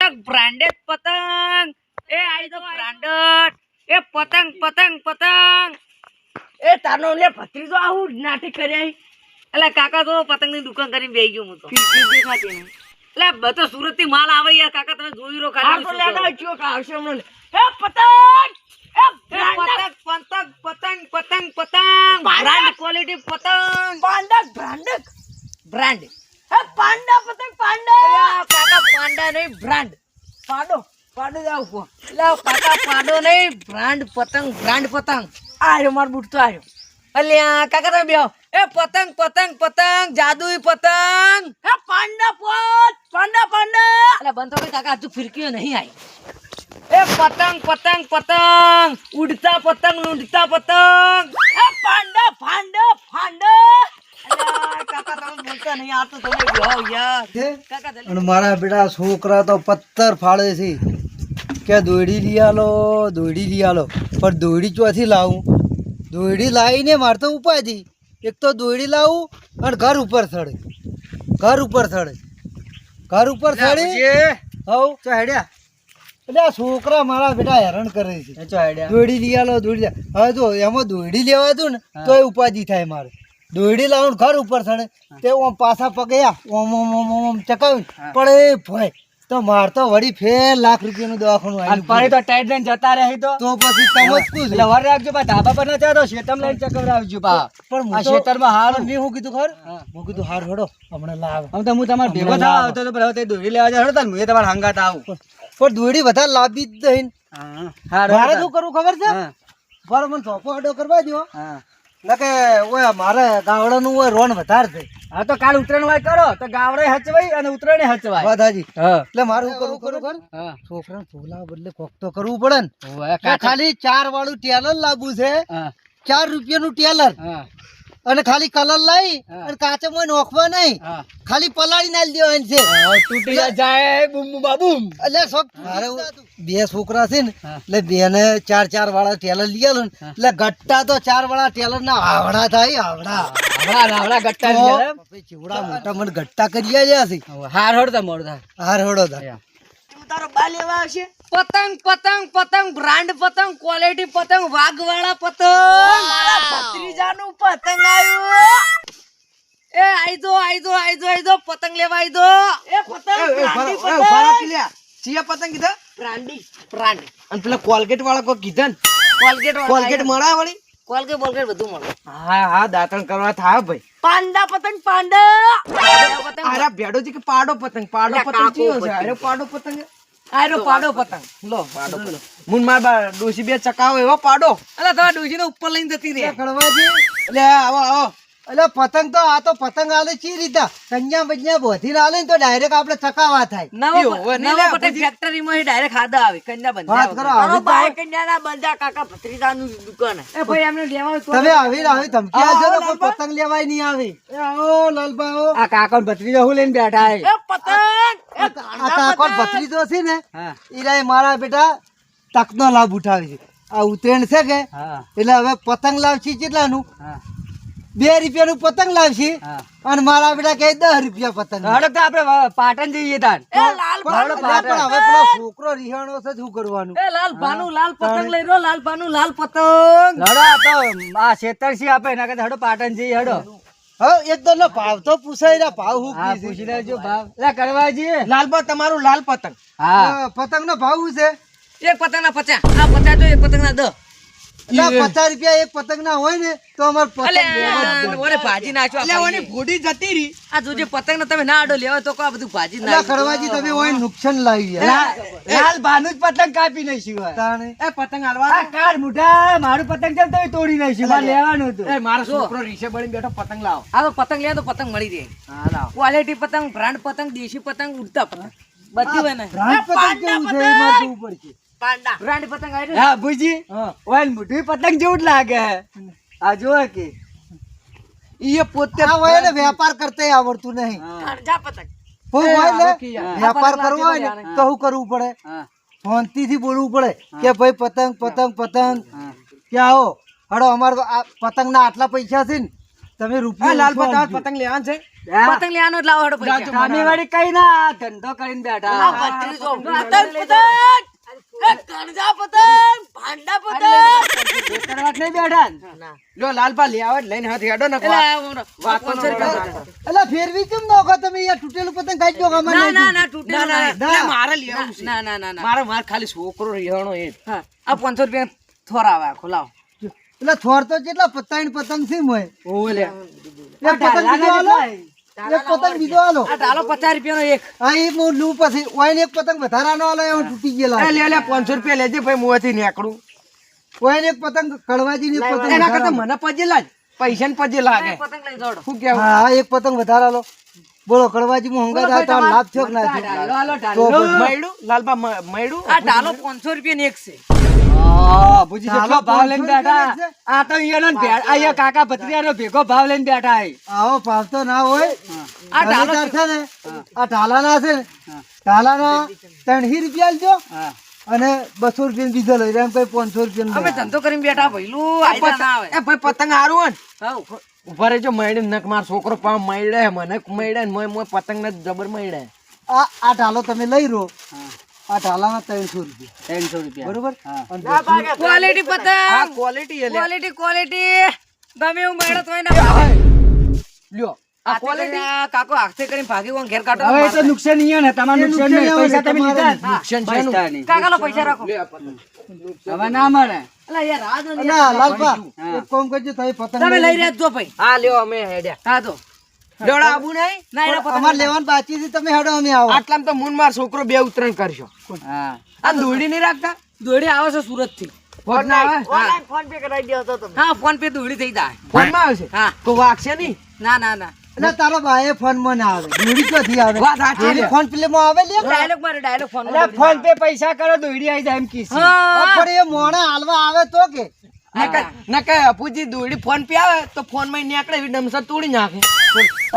પતંગ બ્રાન્ડેડ પતંગ એ આઈ તો બ્રાન્ડેડ એ પતંગ પતંગ પતંગ એ તારનો લે ભત્રીજો આવું નાટક કર્યા એટલે કાકા તો પતંગની દુકાન કરીને બેહી ગયો હું તો દેખાતી નહીં એટલે બધો સુરત થી માલ આવે યાર કાકા તમે જોઈ રો ખાલી તો લેડા ચો કા આવશે હમણાં એ પતંગ એ પતંગ પતંગ પતંગ પતંગ પતંગ બ્રાન્ડ ક્વોલિટી પતંગ બ્રાન્ડ એ પાંડા પતંગ પાંડા કાકા પાંડા નહીં બ્રાન્ડ પાડો જાવ એટલે કાકા પાડો નહીં બ્રાન્ડ પતંગ આયો માર બૂટ તો આયો અલ્યા કાકા તમે બેહો એ પતંગ પતંગ પતંગ જાદુઈ પતંગ એ પાંડા એટલે બંધ તો કાકા હજુ ફિરકીઓ નહીં આવી એ પતંગ પતંગ પતંગ ઉડતા પતંગ લૂંટતા પતંગ એ પાંડા કાકા તમે બોલતા નહીં આ તો તમે બેહો યાર કાકા અને મારા બેટા છોકરા તો પથ્થર ફાડે છે કે દોયડી લઈ આલો પણ દોયડી ચોથી લાવું દોયડી લાવીને મારે તો ઉપાધી એક તો દોયડી લાવું અને ઘર ઉપર ચડે હવ તો હેડ્યા એટલે આ છોકરા મારા બેટા હેરાન કરે છે દોયડી લઈ આલો હવે જો એમાં દોયડી લેવા દઉં ને તો એ ઉપાધિ થાય મારે દોયડી લાવું ઘર ઉપર ચડે તે ઓમ પાછા પગયા ઓમ ચકાવ્યું પણ એ ભય તો માર તો વળી ફેર લાખ રૂપિયાનું દવાખાનું આવી પાણી તો ટાઈટ લઈને જતા રહી તો પછી સમજતું એટલે વર રાખજો બા ધાબા પર ના જાતો શેતમ લઈને ચક્કર આવજો બા પણ આ ખેતરમાં હાર મેં હું કીધું ખબર હું કીધું હાર હડો હમણાં લાવ હું તમારે ભેગો થવા આવતો તો હવે તે દોરી લેવા જાય હડો તાર હું તમારે હંગાત આવું પણ દોડી વધારે લાવી જ નહીં મારે શું કરવું ખબર છે બરાબર મને ચોપો હડો કરવા દો ના કે ઓય મારે ગાવડાનું ઓય રોન વધારે છે હા તો કાલ ઉતરાણ વાય કરો તો ગાવડે હચવાય અને ઉતરાણે હચવાય વાત હાજી એટલે મારે શું કરવું ખબર છોકરાને છોલા બદલે કોક તો કરવું પડે ને ખાલી 4 વાળું ટેલર લાવવું છે 4 રૂપિયાનું ટેલર અને ખાલી કલર લઈ અને કાચમાં નોખવા નહીં ખાલી પલાળી ના દેવાની છે તૂટી જાય બૂમ બાબૂમ એટલે સબ મારે બે છોકરા છે ને એટલે બેને 4 વાળા ટેલર લઈ આલો ને એટલે ગટ્ટા તો 4 વાળા ટેલર ના આવડા થાય આવડા ગટ્ટા ચેવડા મોટા મને ગટ્ટા કરી આવ્યા છે હાર હડતા મોડતા હાર હડો થાય તારો બા લેવા આવશે પતંગ બ્રાન્ડ પતંગ ક્વોલિટી પતંગ વાઘવાળા પતંગ મારા ભત્રીજાનું પતંગ આવ્યું એ આઈ દો પતંગ લેવા આઈ દો એ પતંગ ચિયા પતંગ કીધા બ્રાન્ડ અને પેલા કોલગેટ વાળા કોઈ કીધા ને કોલગેટ મળે વળી કોલગેટ બધું મળે હા દાંતણ કરવા થાય ભાઈ પાંડા પતંગ આરા ભેડો છે કે પાડો પતંગ ચિયો છે આરે પાડો પતંગ લો મુન માર બા ડોસી બે ચકાવો એવો પાડો અલા તમારા ડોશી ને ઉપર લઈને જતી રે કડવાજી એટલે આવો એટલે પતંગ તો આ તો પતંગ આલે ચી રીતા કન્યા બન્યા બોધીને આલે ને તો ડાયરેક્ટ આપણે ચકાવા થાય નવો પતંગ ફેક્ટરી માં ડાયરેક્ટ ખાધા આવે કન્યા બંધા વાત કરો તારો ભાઈ કન્યા ના બંધા કાકા ભત્રીજાનું દુકાન એ ભાઈ એમને લેવા તમે આવી ધમકી આજો તો કોઈ પતંગ લેવાય નહીં આવે એ આવો લાલબા આવો આ કાકા ભત્રીજો હું લઈને બેઠા હે એ પતંગ આ કાકો ભત્રીજો છે ને ઈરાય મારા બેટા તકનો લાભ ઉઠાવે છે આ ઉત્તરાયણ છે કે એટલે હવે પતંગ લાવશી કેટલાનું 2 રૂપિયાનું પતંગ લાવશી અને મારા બેટા કે 10 રૂપિયા પતંગ હડક તો આપણે પાટણ જઈએ તાર એ લાલ હવે પેલો છોકરો રિહાણો છે શું કરવાનું એ લાલ પતંગ લઈ રો લાલ પતંગ હડો તો આ શેતરસી આપે એના કરતા હડો પાટણ જઈએ હડો હા એકદમ નો ભાવ તો પૂછાય ના ભાવ હું પૂછી લેજો ભાવ લે કરવાજી લાલબા તમારું લાલ પતંગ હા પતંગ નો ભાવ શું છે એક પતંગ ના 50 આ 50 તો એક પતંગ ના 10 50 રૂપિયા એક પતંગ ના હોય ને તો અમાર ઓને ભાજી નાખો એટલે ઓને ભૂડી જતી રી આ જોજે પતંગ ને તમે ના આડો લેવા તો કો બધું ભાજી નાખો કરવાજી તમે ઓય નુકસાન લાવી લાલ ભાનુ જ પતંગ કાપી નહીં શિવાય તાણે એ પતંગ હાલવા આ કાર મુઠા મારું પતંગ કેમ તમે તોડી નહીં શિવાય લેવાનું હતું એ મારો છોકરો રીસે બળીને બેઠો પતંગ લાવો આ તો પતંગ લે તો પતંગ મળી રહે હા લાવો ક્વોલિટી પતંગ બ્રાન્ડ પતંગ દેશી પતંગ ઉડતા પતંગ બધી હોય ને બ્રાન્ડ પતંગ કેવું છે એ મારતું ઉપર છે પાંડા બ્રાન્ડ પતંગ આવ્યો હા ભુજી ઓય મુઠી પતંગ જેવું જ લાગે આ જો કે ઈ પોતે આ હોય ને વેપાર કરતે આવડતું નહીં ખર્જા પતંગ હું હોય ને વેપાર કરવો હોય ને તો શું કરવું પડે શાંતિ થી બોલવું પડે કે ભાઈ પતંગ કે આવો હડો અમાર પતંગ ના આટલા પૈસા છે ને તમે રૂપિયા લાલ પતંગ લેવા છે પતંગ લેવાનો જ લાવો હેડો પૈસા. સામે વાળી કઈ ના ધંધો કરીને બેઠા આ ભત્રીજો, પતંગ પતંગ એ કણજા પતંગ ભાંડા પતંગ કરવા જ નહીં બેઠા ને? ના લો લાલપા લઈ આવે લઈને હાથ હેડો ને એટલે આ 500 રૂપિયા પતંગ. એટલે ફેરવી કેમ નોખો તમે યાર તૂટેલું પતંગ કાઢી દો અમારે ના નહીં ના જોવું. ના તૂટેલું ના, નહીં. ના, મારે લઈ આવવું છે. ના ના ના ના મારે ખાલી છોકરો રહેવાનો એ જ. હા આ 500 રૂપિયા થોરા આવે આખો લાવો. એટલે થોર તો કેટલા પતાઈને પતંગ છે મોય ઓવે લે. એક પતંગ બીજો આલો એક પતંગ બીજો આલો આ ઢાલો 50 રૂપિયાનો એક. હા એ હું લઉં પછી ઓય એક પતંગ વધારાનો આલો એમાં તૂટી ગયેલા લે લે 500 રૂપિયા લેજે ભાઈ મોંથી નીકળું. ઓય એક પતંગ કડવાજી ની પતંગ એના કરતા વધારાનો. મને પજે લાજ પૈસા ને પજે લાગે. પતંગ લઈ જોડો. શું કેવું? હા એક પતંગ વધારા લો બોલો કડવાજી માં હંગા થાય તો લાભ થયો કે ના થયો? હાલો તો ઢાલો પછી. મયડું લાલપા મયડું આ ઢાલો 500 રૂપિયાનો એક છે. હા ભુજી ઢાલો કેટલો ભાવ લઈને 500 બેઠા રૂપિયાનો છે? આ તો અહીંયાનો ને ભેળ- અહીંયા કાકા ભત્રીજાનો ભેગો ભાવ લઈને બેઠા છે. આવો ભાવ તો ના હોય આ ઢાલો ઢાલો છે ને આ ઢાલાના છે ને ઢાલાના 300 રૂપિયા આલજો હા અને 200 રૂપિયા બીજો લઈ રહ્યા કઈ 500 રૂપિયા અમે ધંધો કરીને બેઠા ભઈલું આયદા ના આવે. એ ભાઈ પતંગ હારું હોય ને હાઉ. ઉભા રહેજો મયડે નક માર છોકરો પા મયડે મને મયડે ને મોય પતંગ ને જબર મયડે. આ ઢાલો તમે લઈ રહો આ લ્યો 300 રૂપિયા 300 રૂપિયા બરોબર હા. અને ક્વોલિટી આ પતંગ ક્વોલિટી એ લે. ક્વોલિટી ક્વોલિટી ગમે એવું મેળત હોય ને ભાગે. લ્યો આ આ ક્વોલિટી ક્વોલિટી કાકો હાથે કરીને ભાગી કોણ ઘેર કાઢો હવે એ તો નુકસાન નહીં ને તમારું નુકસાન નહીં પૈસા તમે લીધા ને? નુકસાન છે બસ એનું. તાર નહીં. કાકા લો પૈસા રાખો. લે આ પતંગ. હવે ના મળે અલા યાર આ દો ને ના યાર. લાલપા હા. એક કામ કરજો તમે પતંગ તમે લઈ લઈ રહ્યા જ જો ભાઈ. હા લ્યો અમે હેડ્યા. હા તો લેવડા આબુ નહીં ના એના પતંગ અમારે લેવાનું બાકી છે તમે હેડો અમે આવો આટલામાં તો મુન માર છોકરો બે ઉતરણ કરશો. હા આ દોડી નહીં રાખતા દોડી આવે છે સુરત થી. ફોન ના આવે ઓનલાઈન ફોન પે કરાવી દો તો તમે. હા ફોન પે દોડી થઈ જાય. ફોન માં આવશે હા તો વાગશે નહીં. ના ના ના એટલે તારો ભાઈ ફોન માં ના આવે દોડી ક્યાંથી આવે વાત સાચી દોડી છે. ફોન પેલે માં આવે લે ડાયલોગ મારે ડાયલોગ ફોન એટલે ફોન પે પૈસા કરો દોડી આવી જાય એમ કીધી. હા પણ એ મોણા હાલવા આવે તો કે નકે અપુજી દોડી ફોન પે આવે તો ફોન માં નીકળે એવી ડમસર તોડી નાખે.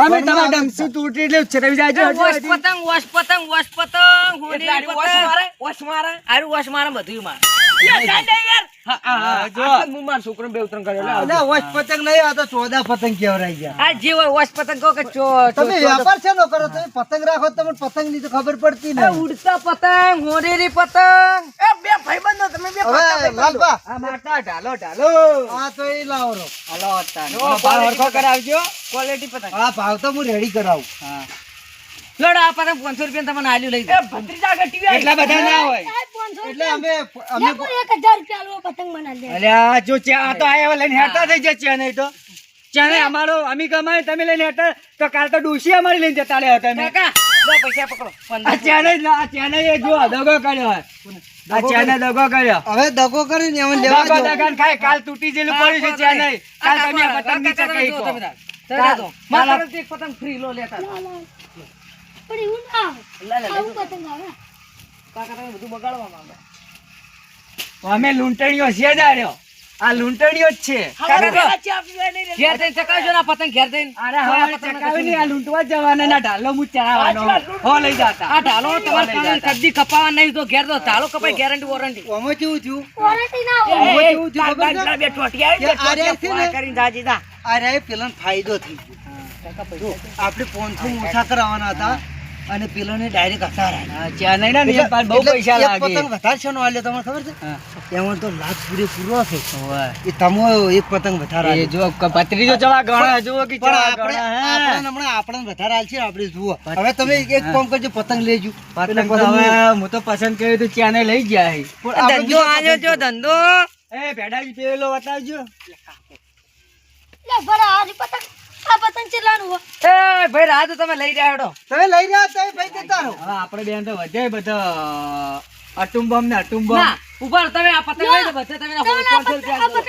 અમે તમારા ડમસું તૂટી એટલે ઉછેરાવી જાજો. વોશ પતંગ વોશ પતંગ વોશ પતંગ હોળી એટલે આડી વોશ મારે વોશ મારે. આરું વોશ મારે બધું મારે યાર જાય નહીં યાર. હા, હા, હા. જો. આટલે જ હું મારા છોકરાને બે ઉતરણ કર્યો. લે આવજો. એટલે વોશ પતંગ નહીં આ તો 14 પતંગ કેવરાઈ ગયા આ જે હોય વોશ પતંગ કહો કે તમે વ્યાપાર છે નો કરો તમે પતંગ રાખો તો તમને પતંગ ની તો ખબર પડતી નહીં ઉડતા પતંગ હોરેરી પતંગ એ બે ભાઈબંધો તમે બે હવે લાલપા આ મારતા ઢાલો ઢાલો આ તો એ લાવો રો. હાલો અત્યારે. એનો ભાવ હરખો કરાવજો. ક્વોલિટી પતંગ આ ભાવ તો હું રેડી કરાવું હા. લડો આ પતંગ 500 રૂપિયા તમને આલ્યું લઈ દો ભત્રીજા ગટી એટલા બધા ના હોય. એટલે અમે અલ્યા જો ચા તો આયા લઈને હેરતા થઈ જાય ચા નહીં તો ચા નહીં અમારો અમે કમાય તમે લઈને હેરતા તો કાલ તો ડોશી અમારી લઈને જતા રહ્યા તમે. કાકા દો પૈસા પકડો આ ચા નહીં આ ચા નહીં એ જો દગો કર્યો હોય. આ ચા ને દગો કર્યો. હવે દગો કરીને અમે લેવા દગો દો. દગાન ખાય કાલ તૂટી જેલું પડ્યું છે ચા નહીં. કાલ તમે આ પતંગ નીચે કહી કહો. મારા એક પતંગ ફ્રી લો લેતા કાકા તમે બધું બગાડવા માંગો અમે લૂંટણીઓ છે દાડ્યો. આ લૂંટણીઓ જ છે. ઘેર થઈને ચકાવજો ને આ પતંગ ઘેર થઈને અરે હવે ચકાવી નહીં, આ લૂંટવા જ જવાના ના ઢાલો મુજ ચડાવવાનો હો લઈ જતા. આ ઢાલો તમારે કારણે કદી કપાવા નહીં તો ઘેર તો ઢાલો કપાય ગેરંટી વોરંટી આમાં કેવું થયું એ, કેવું થયું ખબર છે? બે ટોટિયા કે આ રહ્યા છે ને, કરીને જાજી જા આ રહ્યા પેલાને ફાયદો થઈ ગયો જો, આપણે 500 ઓછા કરાવવાના હતા અને પેલોને ડાયરેક્ટ અસાર આવ્યો. હા, ચા નહીં ને એમ પાછું બહુ એટલે પૈસા એક લાગે. પતંગ વધારે છે નો આલ્યો તમને ખબર છે હા. એમાં તો લાખ પૂરેપૂરો છે હોવે. એ તમો એક પતંગ વધારે એ આલ્યો. જો ભત્રીજો ચવા ગણા જુઓ કે પણ ચવા આપણે ગણા આપણને હમણાં આપણને વધારે આલશે આપણે જુઓ હવે તમે એક કામ કરજો પતંગ લેજો એટલે પતંગ તો હવે હું તો પસંદ કર્યું તો ચા ને લઈ ગયા છે. પણ આપણે ધંધો બીજા આજો પતંગ જો ધંધો એ ભેડાજી પેલો બતાવજો. એ ભાઈ રાત તમે લઈ રહ્યા હેડો તમે લઈ રહ્યા છો ભાઈ દેતા રહો. હવે આપણે બેન તો વધે બધો અટુંબમ ને અટુંબમ. ના ઉપર તમે આ પતંગ લઈ દો બધે તમે 500 રૂપિયા આપો.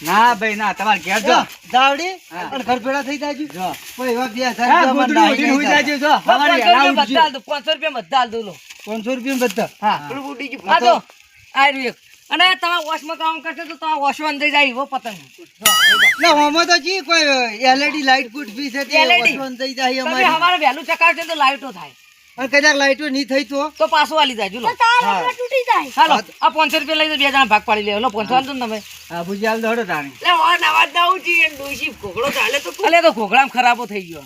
ના ભાઈ ના તમારે ઘેર જો. જાવડી હા. અને ઘર ભેળા થઈ જાજો જો. કોઈ એવા 2000 હા, રૂપિયા ગોદડું મને ઉડીને હુઈ જાજો જો. 500 હવારે રૂપિયા વહેલા બધા ઉઠજો. હાલ દો 500 રૂપિયા બધા હાલ દો લો 500 રૂપિયા બધા હા પેલું ઉડી ગયું. આ તો આ રહ્યું એક. અને તમારા વોશમાં કામ કરશે તો તમારા વોશમાં અંદર જાય એવો પતંગ ના આમાં તો જી કોઈ LED લાઈટ ફૂટ ફી છે તે LED. વસ્તુ થઈ જાય તમે અમારી હવારે વહેલું ચકાવશો તો લાઈટો થાય અને કદાચ લાઈટો નહીં થઈ તો પાછું આલી જાય લો હા. હાલો આ 500 રૂપિયા લઈ તો બે જણા ભાગ પાડી લે લો 500 આલતો ને તમે આ ભુજી હાલ દોડો તાણી લે ઓન અવાજ દાઉ જી એ ડોશી ઘોઘળો ચાલે તો અલે તો ઘોઘળામ ખરાબો થઈ ગયો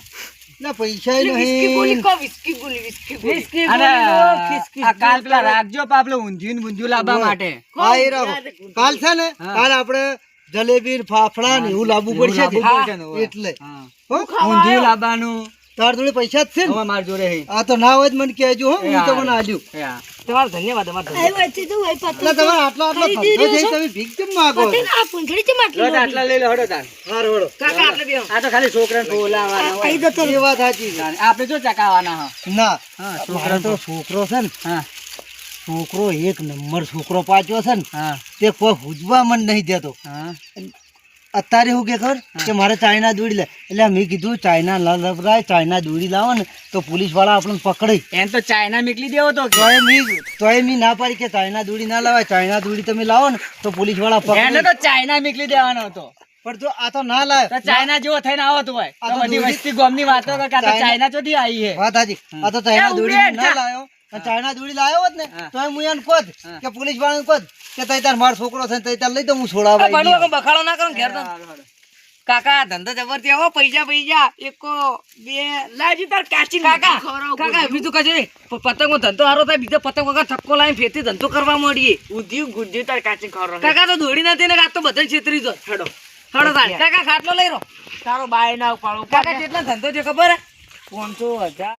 ના પૈસા નહીં વિસ્કી ગોલી અને લો ખિસકી આ કાલ પેલા રાખજો પાપલો ઊંધિયું ને બુંધિયું લાવવા માટે હા એ રાખો કાલ છે ને કાલ આપણે જલેબી ને ફાફડા ને એવું લાવવું પડશે કે? લાવવું પડશે ને, હોવે. એટલે હા. હો? ઊંધિયું લાવવાનું તાર જોડે પૈસા જ છે ને હવે માર જોડે હે આ તો ના હોય તો મને કહેજો હો હું હા. તમને આલ્યું એ હા. તમારો ધન્યવાદ એટલે તમારે આટલા ધંધો છે તમે ભીખ કેમ માગો છો? લો તો આટલા લઈ લો હડો તાણ હારું, હારું. કાકા આટલે બેહો આ તો ખાલી છોકરાને બોલાવવાના હોય. એ વાત સાચી છે. આપણે જો ચકાવવાના હા ના હા મારો તો છોકરો છે ને હા છોકરો એક નંબર છોકરો પાછો છે ને હા તે કોઈ હુજવા મન નહીં દેતો હા અત્યારે હું કે ખબર કે મારે ચાઇના દોડી લે એટલે મેં કીધું ચાઇના ના લવરાય ચાઇના દોડી લાવો ને તો પોલીસ વાળા આપણને પકડે એમ તો ચાઇના મોકલી દેવો તો કે તોય મી ના પાડી કે ચાઇના દોડી ના લાવાય ચાઇના દોડી તમે લાવો ને તો પોલીસ વાળા એને પકડે તો ચાઇના મોકલી દેવાનો હતો પણ જો આ તો ના લાવે તો ચાઇના જેવો થઈને આવતો હોય આ તો તો બધી દોરી- વસ્તી ગોમની વાતો કરે કે આ તો ચાઇના ચોથી આવી છે વાત સાચી આ તો ચાઇના એ દોડી ઉડે ના જા. લાવ્યો અને ચાઇના દોડી લાવ્યો હોત ને હા. તોય હું એને કહું હા. કે પોલીસ વાળાને કહું કે તઈ તાર મારો છોકરો છે ને તઈ તાર લઈ તો હું છોડાવવા બનવો આવી કે બખાડો ના કરો ને ઘેર તો કાકા ધંધો જબરથી આવો પૈસા એકો બે લાજી તાર કાચી કાકા કાકા બીજું કજે નહીં પતંગો ધંધો હારો થાય બીજો પતંગ વગર થક્કો લાવીને ફેરથી ધંધો કરવા મળીએ ઉધ્યું ગુધ્યું તાર કાચી ખવડાવ કાકા તો દોડી નથી ને આ તો બધા છેતરી જો હેડો હેડો તારે કાકા ખાટલો લઈ રો તારો બાય ના ઉપાડો કાકા કેટલા ધંધો છે ખબર હે 500,000